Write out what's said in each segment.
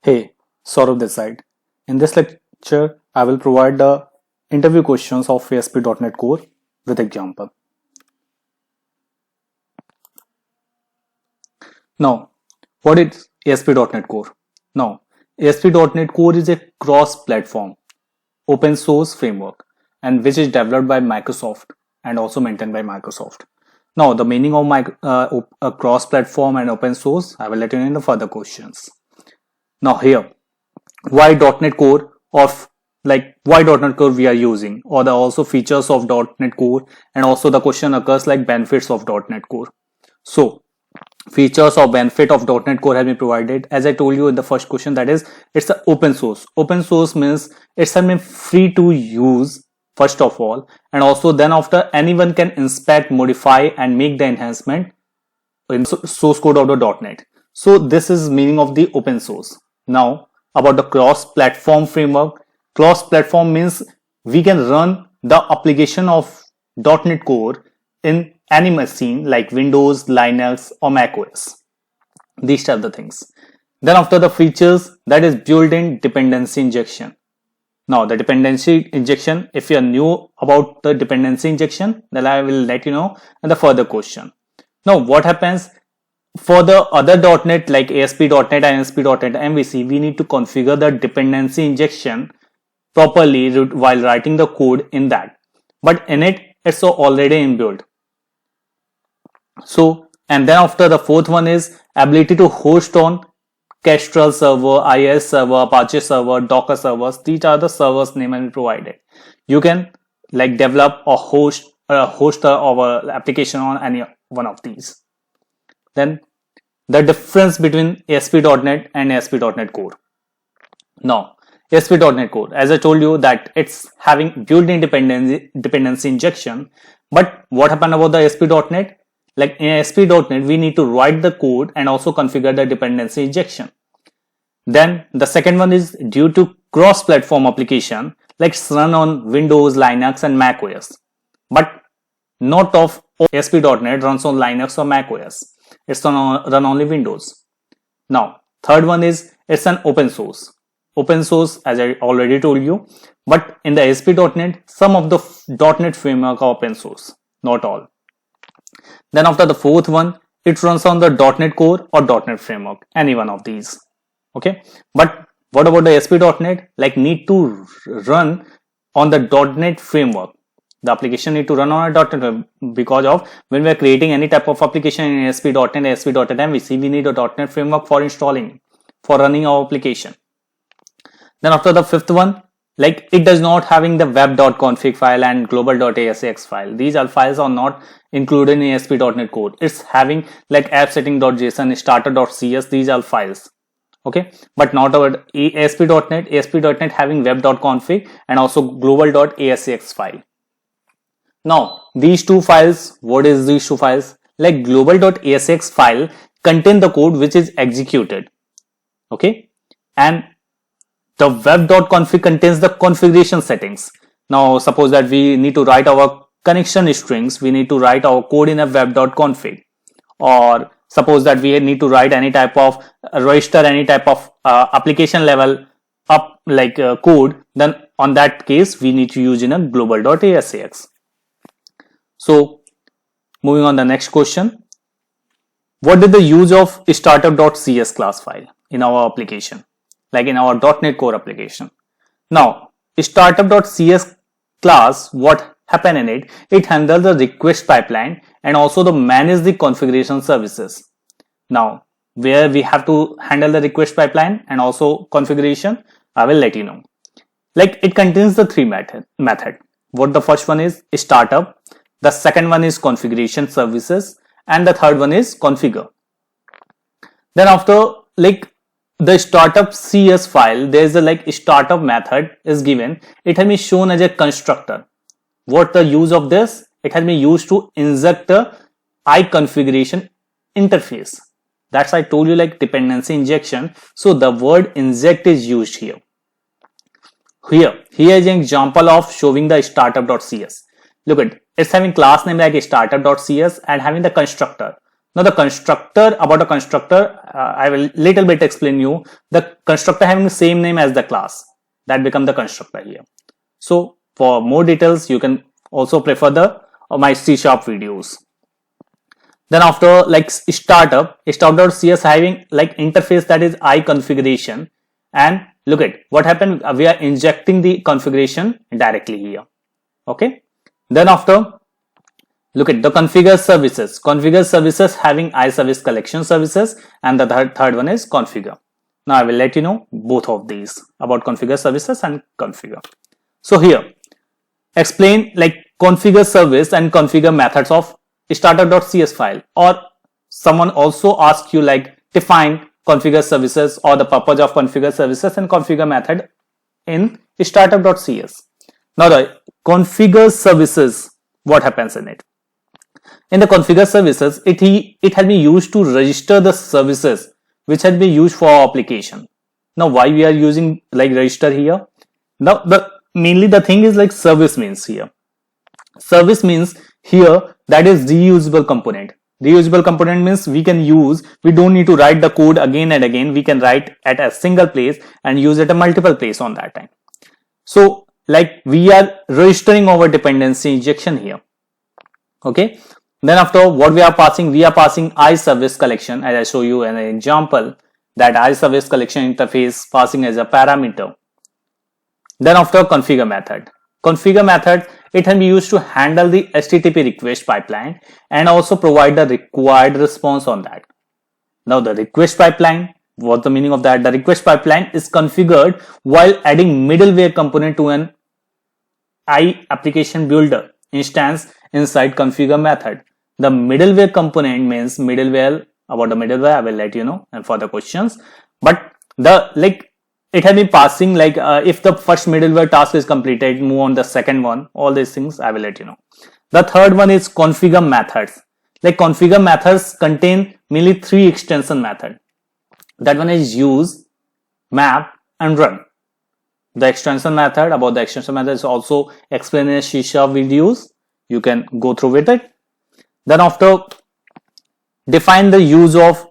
Hey, Saurabh this side. In this lecture, I will provide the interview questions of ASP.NET Core with example. Now, what is ASP.NET Core? Now, ASP.NET Core is a cross-platform open source framework and which is developed by Microsoft and also maintained by Microsoft. Now, the meaning of a cross-platform and open source, I will let you know in the further questions. Now here, why .NET Core of why .NET Core we are using, or the also features of .NET Core, and also the question occurs like benefits of .NET Core. So features or benefit of .NET Core have been provided. As I told you in the first question, that is it's an open source. Open source means it's free to use first of all, and also then after anyone can inspect, modify and make the enhancement in source code of the .NET. So this is meaning of the open source. Now about the cross-platform framework. Cross-platform means we can run the application of .NET Core in any machine like Windows, Linux or Mac OS. These are the things. Then after the features, that is built-in dependency injection. Now the dependency injection, if you are new about the dependency injection, then I will let you know in the further question. Now what happens? For the other .NET like ASP.NET and ASP.NET MVC, we need to configure the dependency injection properly while writing the code in that. But in it, it's already inbuilt. So, and then after the fourth one is ability to host on Kestrel server, IIS server, Apache server, Docker servers. These are the servers name and provided. You can develop or host our application on any one of these. Then the difference between ASP.NET and ASP.NET Core. Now, ASP.NET Core, as I told you that it's having built-in dependency injection. But what happened about the ASP.NET? Like in ASP.NET, we need to write the code and also configure the dependency injection. Then the second one is due to cross-platform application, like it's run on Windows, Linux and Mac OS. But not of ASP.NET runs on Linux or Mac OS. It's run only Windows. Now, third one is it's an open source. Open source, as I already told you, but in the ASP.NET, some of the .NET framework are open source, not all. Then after the fourth one, it runs on the .NET Core or .NET framework, any one of these. Okay, but what about the ASP.NET? Like need to run on the .NET framework. The application need to run on a .NET because of when we are creating any type of application in ASP.NET, ASP.NET MVC, we need a .NET framework for installing, for running our application. Then after the fifth one, like it does not having the web.config file and global.asx file. These are files are not included in ASP.NET code. It's having like app-setting.json, starter.cs. These are files. Okay, but not our ASP.NET. ASP.NET having web.config and also global.asx file. Now these two files, what is these two files? Like global.asx file contain the code which is executed. Okay, and the web.config contains the configuration settings. Now suppose that we need to write our connection strings, we need to write our code in a web.config, or suppose that we need to write any type of register any type of application level up code, then on that case we need to use in a global.asx. So moving on the next question, what is the use of startup.cs class file in our application, like in our .NET Core application? Now startup.cs class, what happen in it? It handles the request pipeline and also the manage the configuration services. Now where we have to handle the request pipeline and also configuration, I will let you know. Like it contains the three method. What the first one is startup, the second one is configuration services, and the third one is configure. Then after the startup CS file, there is a startup method is given. It has been shown as a constructor. What the use of this? It has been used to inject the iConfiguration interface. That's I told you like dependency injection. So the word inject is used here. Here is an example of showing the startup.cs. Look at it's having class name like startup.cs and having the constructor. Now the constructor, about a constructor, I will little bit explain you. The constructor having the same name as the class, that become the constructor here. So for more details, you can also prefer the my C# videos. Then after like startup.cs having like interface that is I configuration, and look at what happened. We are injecting the configuration directly here. Okay. Then after, look at the configure services. Configure services having iService collection services, and the third one is configure. Now I will let you know both of these about configure services and configure. So here, explain like configure service and configure methods of startup.cs file, or someone also asks you like define configure services or the purpose of configure services and configure method in startup.cs. Now the configure services, what happens in it? In the configure services, it has been used to register the services which has been used for our application. Now why we are using like register here? Now mainly the thing is like service means here. Service means here that is reusable component. Reusable component means we can use, we don't need to write the code again and again. We can write at a single place and use it a multiple place on that time. So like we are registering our dependency injection here. Okay. Then after, what we are passing iService collection, as I show you an example, that iService collection interface passing as a parameter. Then after, configure method. Configure method, it can be used to handle the HTTP request pipeline and also provide the required response on that. Now the request pipeline, what's the meaning of that? The request pipeline is configured while adding middleware component to an application builder instance inside configure method. The middleware component means middleware. About the middleware I will let you know and further questions, but the like it has been passing like if the first middleware task is completed, move on the second one. All these things I will let you know. The third one is configure methods. Like configure methods contain mainly 3 extension methods. That one is use, map and run. The extension method, about the extension method is also explained in C# videos. You can go through with it. Then after, define the use of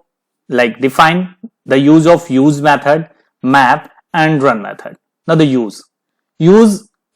use method, map and run method. Now the use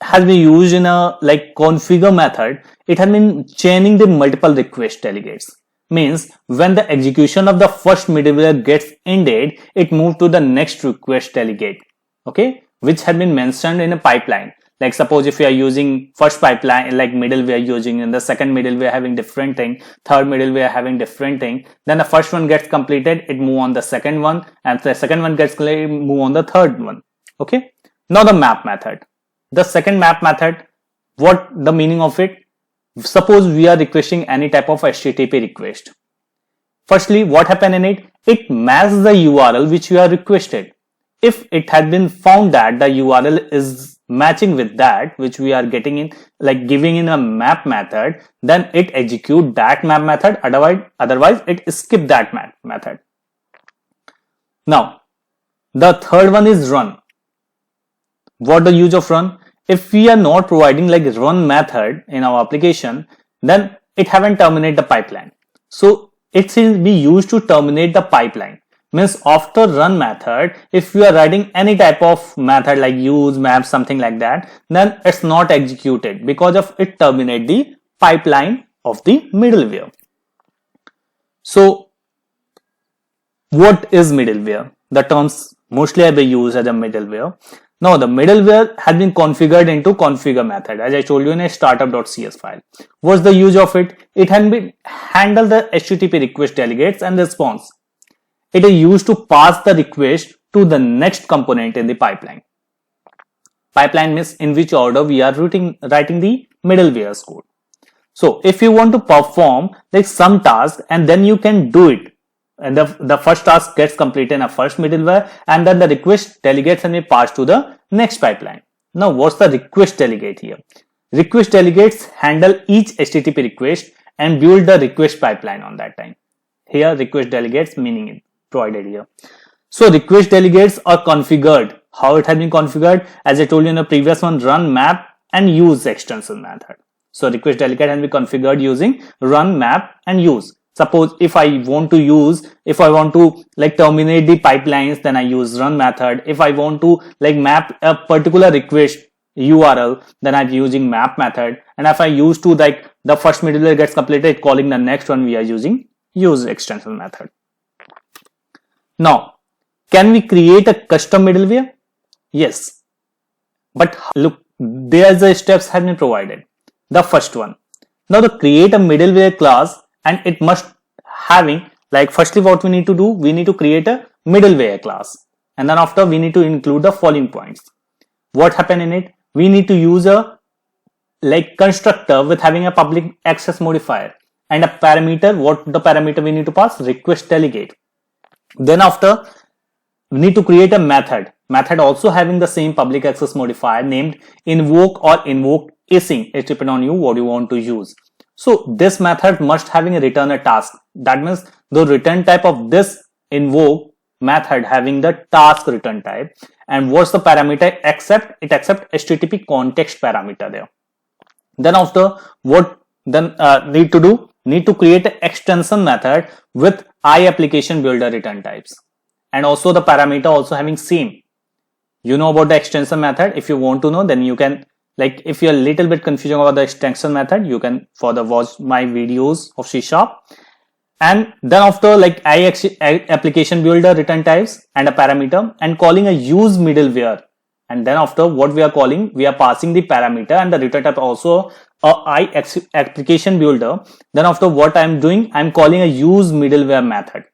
has been used in a like configure method. It has been chaining the multiple request delegates. Means when the execution of the first middleware gets ended, it moves to the next request delegate. Okay, which had been mentioned in a pipeline. Like suppose if you are using first pipeline, like middleware using, and the second middleware having different thing, third middleware having different thing, then the first one gets completed, it move on the second one, and the second one gets completed, move on the third one. Okay. Now the map method. The second map method, what the meaning of it? Suppose we are requesting any type of HTTP request. Firstly, what happened in it? It maps the URL which you are requested. If it had been found that the URL is matching with that which we are getting in, like giving in a map method, then it execute that map method. Otherwise it skip that map method. Now the third one is run. What the use of run? If we are not providing like run method in our application, then it haven't terminate the pipeline. So it will be used to terminate the pipeline. Means after run method, if you are writing any type of method like use, map, something like that, then it's not executed because of it terminate the pipeline of the middleware. So what is middleware? The terms mostly have been used as a middleware. Now the middleware has been configured into configure method, as I told you in a startup.cs file. What's the use of it? It can be handle the HTTP request delegates and response. It is used to pass the request to the next component in the pipeline. Pipeline means in which order we are writing the middleware's code. So if you want to perform like some task and then you can do it, and the first task gets completed in a first middleware, and then the request delegates and be passed to the next pipeline. Now what's the request delegate here? Request delegates handle each HTTP request and build the request pipeline on that time. Here request delegates meaning it provided here. So request delegates are configured. How it has been configured? As I told you in the previous one, run, map and use extension method. So request delegate can be configured using run, map and use. Suppose if I want to like terminate the pipelines, then I use run method. If I want to like map a particular request URL, then I'm using map method. And if I use to like the first middleware gets completed, calling the next one, we are using use extension method. Now, can we create a custom middleware? Yes. But look, there's the steps have been provided. The first one. Now to create a middleware class, and it must having like firstly what we need to do, we need to create a middleware class. And then after we need to include the following points. What happened in it? We need to use a like constructor with having a public access modifier and a parameter. What the parameter we need to pass? Request delegate. Then after we need to create a method also having the same public access modifier named invoke or invoke async. It depends on you what you want to use. So this method must having a return a task. That means the return type of this invoke method having the task return type. And what's the parameter? Accept HTTP context parameter there. Then after what then need to do? Need to create an extension method with iApplication builder return types. And also the parameter also having same. You know about the extension method. If you want to know, then you can like if you're a little bit confused about the extension method, you can further watch my videos of C#. And then after like application builder return types and a parameter and calling a use middleware. And then after what we are calling, we are passing the parameter and the return type also application builder. Then after what I'm doing, I'm calling a use middleware method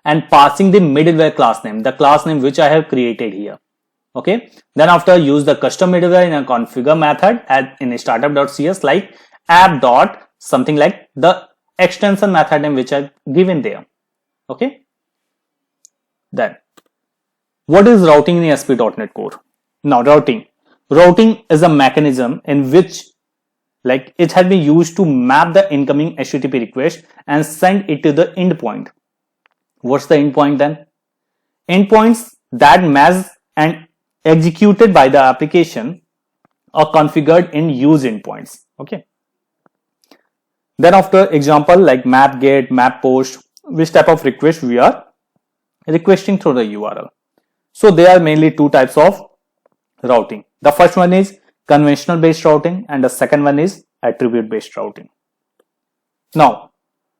and passing the middleware class name, the class name which I have created here. Okay. Then after use the custom middleware in a configure method in a startup.cs like app dot something like the extension method name which I've given there. Okay. Then what is routing in ASP.NET Core? Now routing is a mechanism in which like it has been used to map the incoming HTTP request and send it to the endpoint. What's the endpoint then? Endpoints that match and executed by the application are configured in use endpoints. Okay. Then after example like map get, map post, which type of request we are requesting through the URL. So there are mainly two types of routing. The first one is conventional based routing and the second one is attribute based routing. Now,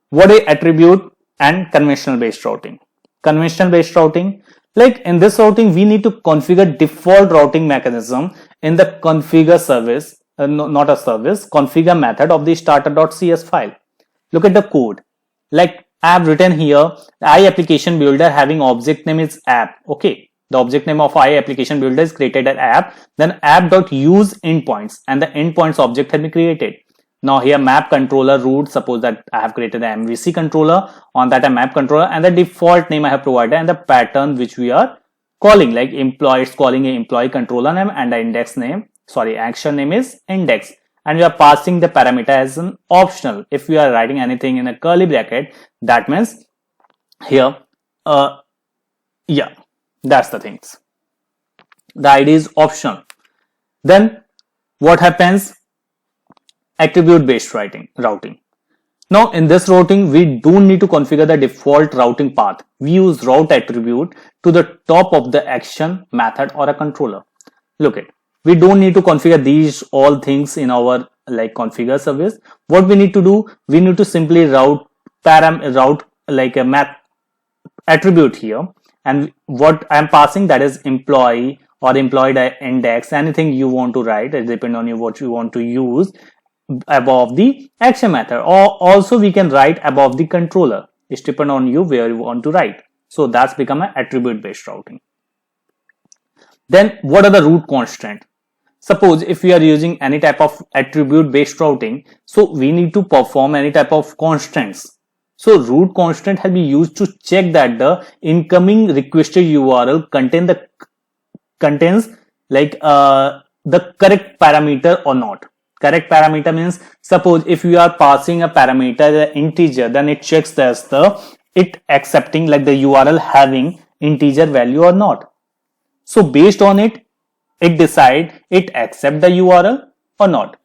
what is attribute and conventional based routing? Conventional based routing, like in this routing, we need to configure default routing mechanism in the configure service, not a service, configure method of the starter.cs file. Look at the code. Like I have written here, iApplication builder having object name is app. Okay. The object name of iApplication builder is created at app, then app.use endpoints and the endpoints object has been created. Now here map controller root, suppose that I have created the MVC controller, on that a map controller and the default name I have provided and the pattern which we are calling like employee, it's calling a employee controller name and the index name, action name is index. And we are passing the parameter as an optional. If we are writing anything in a curly bracket, that means here, yeah, that's the things. The ID is optional. Then what happens? Attribute based routing. Now in this routing, we don't need to configure the default routing path. We use route attribute to the top of the action method or a controller. Look at, we don't need to configure these all things in our like configure service. What we need to do, we need to simply route like a map attribute here, and what I'm passing that is employee or employee index, anything you want to write. It depends on you what you want to use above the action method, or also we can write above the controller. It depends on you where you want to write. So that's become an attribute based routing. Then what are the root constraint? Suppose if we are using any type of attribute based routing, so we need to perform any type of constraints. So root constraint has been used to check that the incoming requested URL contains like the correct parameter or not. Correct parameter means suppose if you are passing a parameter the integer, then it checks it accepting like the URL having integer value or not. So based on it decide it accept the URL or not.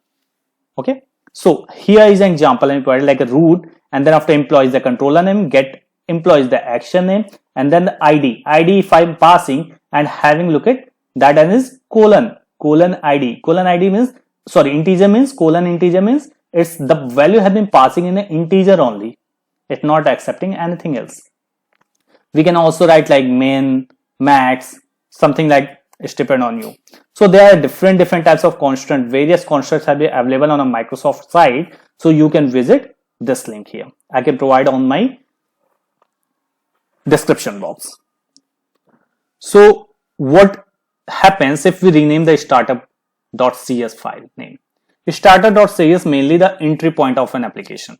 Okay. So here is an example I provided like a root and then after employee is the controller name, get employee is the action name, and then the ID. ID if I'm passing and having look at that and is colon ID. Colon ID means, sorry, integer means, colon integer means it's the value has been passing in an integer only. It's not accepting anything else. We can also write like min, max, something like it depends on you. So there are different types of constant. Various constants have been available on a Microsoft site. So you can visit this link here. I can provide on my description box. So what happens if we rename the startup.cs file name? Startup.cs is mainly the entry point of an application.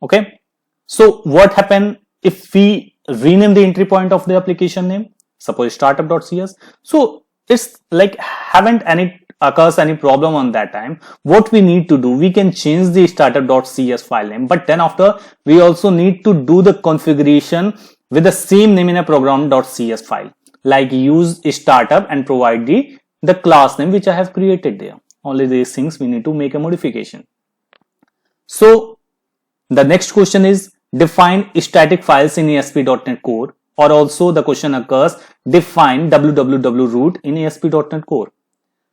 Okay. So what happens if we rename the entry point of the application name? Suppose startup.cs. So it's like haven't occurs any problem on that time. What we need to do, we can change the startup.cs file name, but then after we also need to do the configuration with the same name in a program.cs file, like use startup and provide the class name which I have created there. Only these things we need to make a modification. So the next question is define static files in ASP.NET Core, or also the question occurs define www root in ASP.NET Core.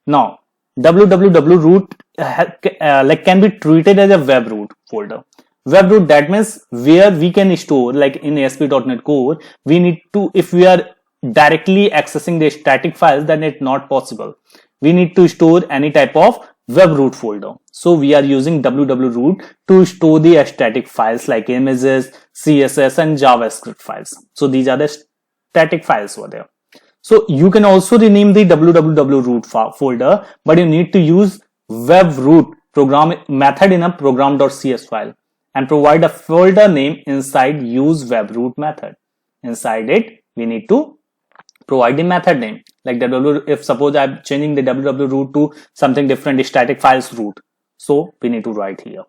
Now www root like can be treated as a web root folder. Web root, that means where we can store, like in ASP.NET Core, we need to, if we are directly accessing the static files, then it's not possible. We need to store any type of web root folder. So we are using www root to store the static files like images, CSS and JavaScript files. So these are the static files over there. So you can also rename the www root folder, but you need to use web root program method in a program.cs file and provide a folder name inside use web root method. Inside it, we need to provide the method name, like if suppose I'm changing the www root to something different, static files root. So we need to write here.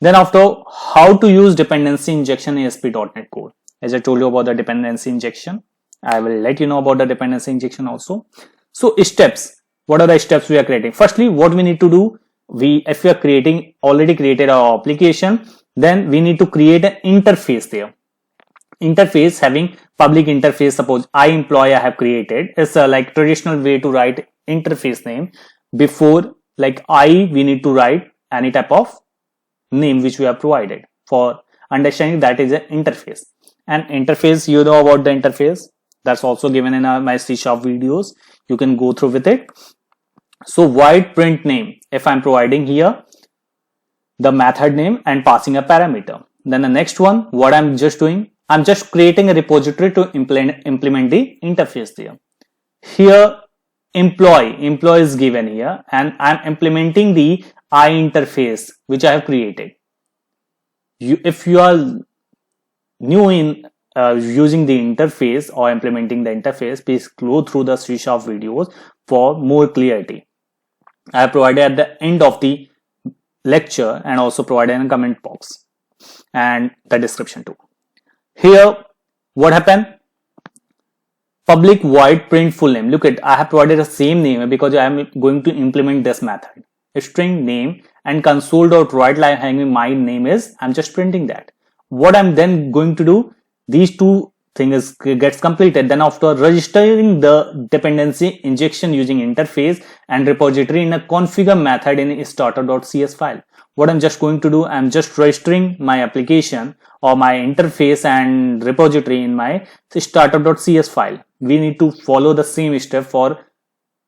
Then after, how to use dependency injection in ASP.NET Core. As I told you about the dependency injection, I will let you know about the dependency injection also. So steps, what are the steps we are creating? Firstly, what we need to do, if we are already created our application, then we need to create an interface there. Interface having public interface, suppose I have created. It's a like traditional way to write interface name. Before like we need to write any type of name which we have provided. For understanding that is an interface. And interface, you know about the interface. That's also given in my C# videos. You can go through with it. So void print name, if I'm providing here the method name and passing a parameter. Then the next one, what I'm just doing, I'm just creating a repository to implement the interface there. Here employee is given here, and I'm implementing the I interface which I have created. If you are new in using the interface or implementing the interface, please go through the C# videos for more clarity. I have provided at the end of the lecture and also provided in a comment box and the description too. Here, what happened? Public void print full name. Look at, I have provided the same name because I am going to implement this method. A string name and console.write line having my name is, I'm just printing that. What I'm then going to do, these two things gets completed. Then after registering the dependency injection using interface and repository in a configure method in a starter.cs file. What I'm just going to do, I'm just registering my application or my interface and repository in my startup.cs file. We need to follow the same step for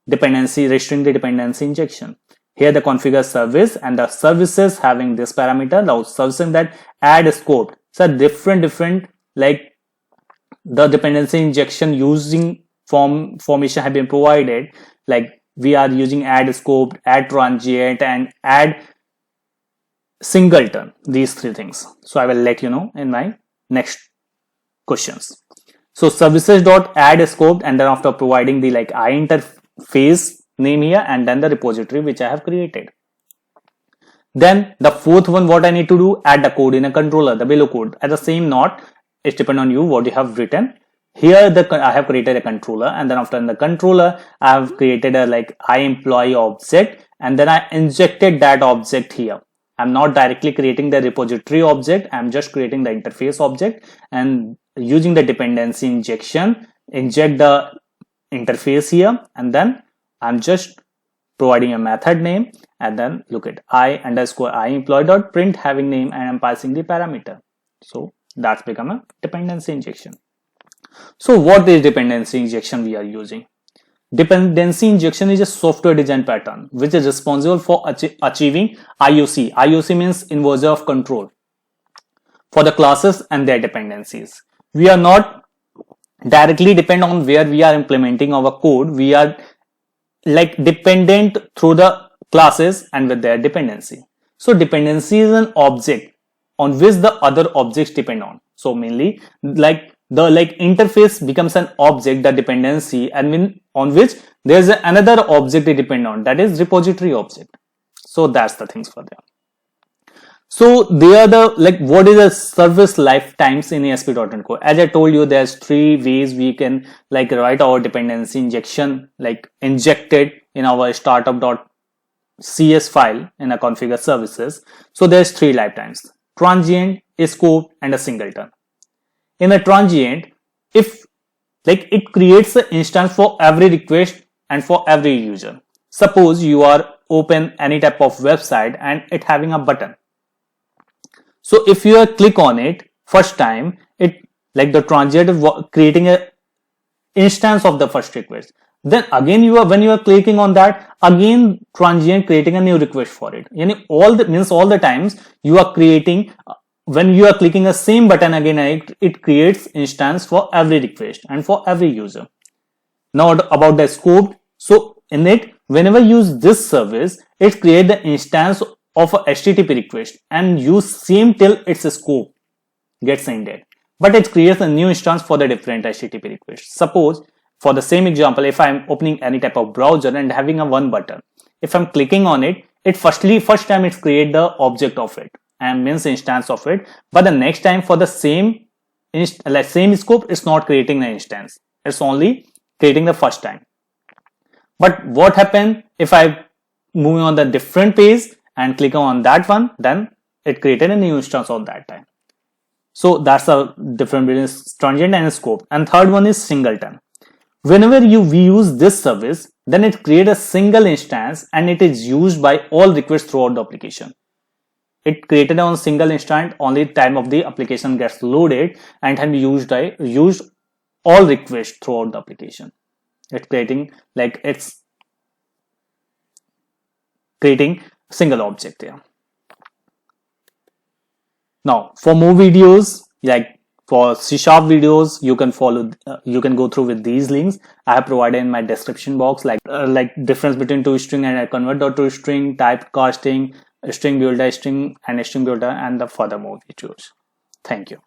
dependency, registering the dependency injection. Here the configure service and the services having this parameter, now servicing that add scope. So different like the dependency injection using formation have been provided. Like we are using add scope, add transient and add singleton, these three things. So I will let you know in my next questions. So services.add scope, and then after providing the like I interface name here and then the repository which I have created. Then the fourth one, what I need to do, add the code in a controller, the below code. At the same note, it depends on you what you have written. Here I have created a controller, and then after in the controller I have created a like I employee object, and then I injected that object here. I'm not directly creating the repository object. I'm just creating the interface object, and using the dependency injection, inject the interface here, and then I'm just providing a method name, and then look at I employee dot print having name, and I'm passing the parameter. So that's become a dependency injection. So what is dependency injection we are using? Dependency injection is a software design pattern which is responsible for achieving IOC. IOC means inversion of control for the classes and their dependencies. We are not directly depend on where we are implementing our code. We are like dependent through the classes and with their dependency. So dependency is an object on which the other objects depend on. So mainly like the interface becomes an object, the dependency, and on which there's another object they depend on, that is repository object. So that's the things for them. So they are the what is the service lifetimes in ASP.NET Core? As I told you, there's 3 ways we can write our dependency injection, injected in our startup.cs file in a configure services. So there's 3 lifetimes: transient, a scope, and a singleton. In a transient, if it creates an instance for every request and for every user. Suppose you are open any type of website and it having a button. So if you click on it first time, it the transient is creating a instance of the first request. Then again when you are clicking on that, again transient creating a new request for it. All the times you are creating. When you are clicking the same button again, it creates instance for every request and for every user. Now about the scope. So in it, whenever you use this service, it creates the instance of a HTTP request and use same till its scope gets ended. But it creates a new instance for the different HTTP requests. Suppose for the same example, if I'm opening any type of browser and having a one button, if I'm clicking on it, first time it's create the object of it and means instance of it, but the next time for the same scope, it's not creating the instance, it's only creating the first time. But what happened if I moving on the different page and click on that one, then it created a new instance of that time. So that's a different between transient and scope. And third one is singleton. Whenever we use this service, then it creates a single instance and it is used by all requests throughout the application. It created on single instance only time of the application gets loaded and can be used all requests throughout the application. It's creating single object there. Now for more videos, for C# videos, you can go through with these links I have provided in my description box, difference between toString and convert.toString, typecasting, string builder, and the furthermore videos. Thank you.